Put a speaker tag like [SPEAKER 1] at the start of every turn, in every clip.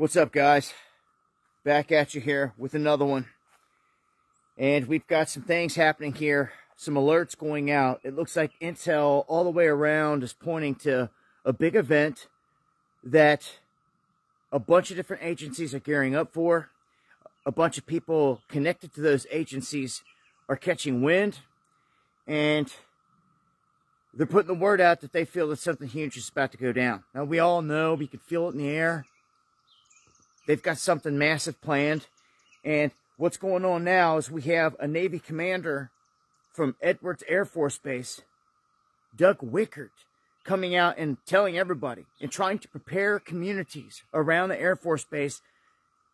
[SPEAKER 1] What's up, guys? Back at you here with another one. And we've got some things happening here. Some alerts going out. It looks like intel all the way around is pointing to a big event that a bunch of different agencies are gearing up for. A bunch of people connected to those agencies are catching wind. And they're putting the word out that they feel that something huge is about to go down. Now, we all know, we could feel it in the air. They've got something massive planned. And what's going on now is we have a Navy commander from Edwards Air Force Base, Doug Wickert, coming out and telling everybody and trying to prepare communities around the Air Force Base.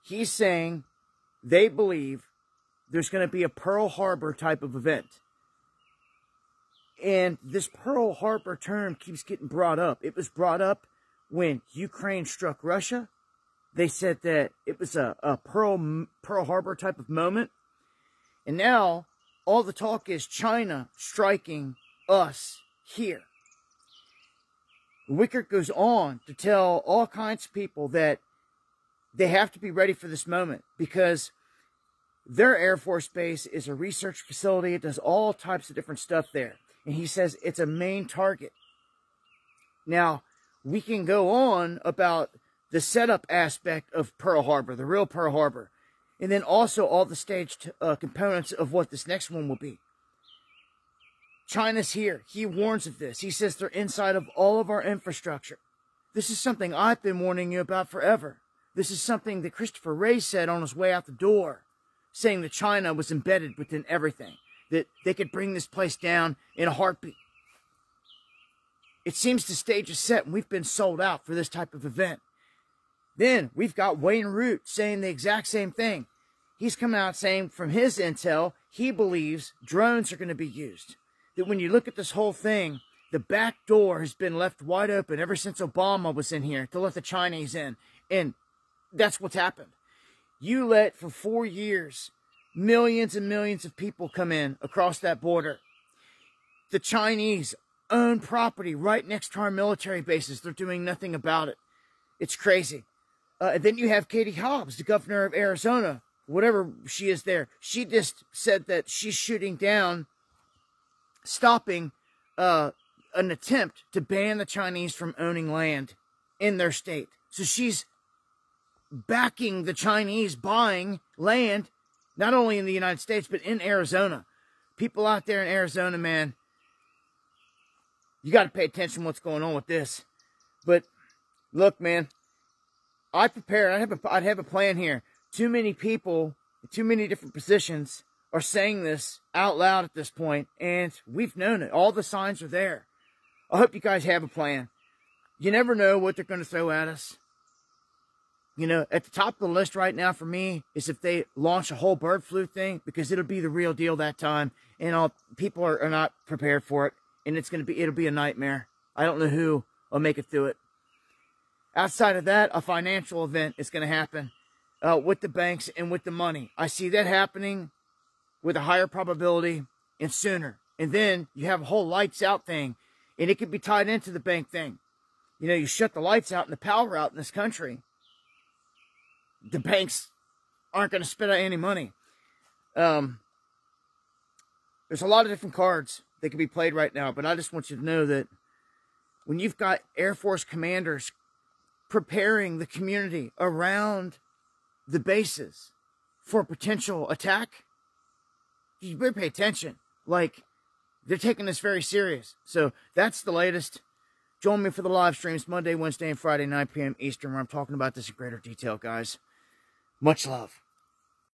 [SPEAKER 1] He's saying they believe there's going to be a Pearl Harbor type of event. And this Pearl Harbor term keeps getting brought up. It was brought up when Ukraine struck Russia. They said that it was a Pearl Harbor type of moment. And now, all the talk is China striking us here. Wickert goes on to tell all kinds of people that they have to be ready for this moment because their Air Force Base is a research facility. It does all types of different stuff there. And he says it's a main target. Now, we can go on about the setup aspect of Pearl Harbor, the real Pearl Harbor, and then also all the staged components of what this next one will be. China's here. He warns of this. He says they're inside of all of our infrastructure. This is something I've been warning you about forever. This is something that Christopher Wray said on his way out the door, saying that China was embedded within everything, that they could bring this place down in a heartbeat. It seems the stage is set and we've been sold out for this type of event. Then we've got Wayne Root saying the exact same thing. He's coming out saying from his intel, he believes drones are going to be used. That when you look at this whole thing, the back door has been left wide open ever since Obama was in here to let the Chinese in. And that's what's happened. You let, for 4 years, millions and millions of people come in across that border. The Chinese own property right next to our military bases. They're doing nothing about it. It's crazy. And then you have Katie Hobbs, the governor of Arizona, whatever she is there. She just said that she's shooting down, stopping an attempt to ban the Chinese from owning land in their state. So she's backing the Chinese buying land, not only in the United States, but in Arizona. People out there in Arizona, man, you got to pay attention to what's going on with this. But look, man, I prepared. I'd have a plan here. Too many people, too many different positions are saying this out loud at this point, and we've known it. All the signs are there. I hope you guys have a plan. You never know what they're going to throw at us. You know, at the top of the list right now for me is if they launch a whole bird flu thing, because it'll be the real deal that time, and people are not prepared for it, and it'll be a nightmare. I don't know who will make it through it. Outside of that, a financial event is going to happen with the banks and with the money. I see that happening with a higher probability and sooner. And then you have a whole lights out thing, and it could be tied into the bank thing. You know, you shut the lights out and the power out in this country, the banks aren't going to spit out any money. There's a lot of different cards that can be played right now, but I just want you to know that when you've got Air Force commanders preparing the community around the bases for potential attack, you better pay attention. Like, they're taking this very serious. So that's the latest. Join me for the live streams Monday, Wednesday, and Friday, 9 p.m. Eastern, where I'm talking about this in greater detail, guys. Much love.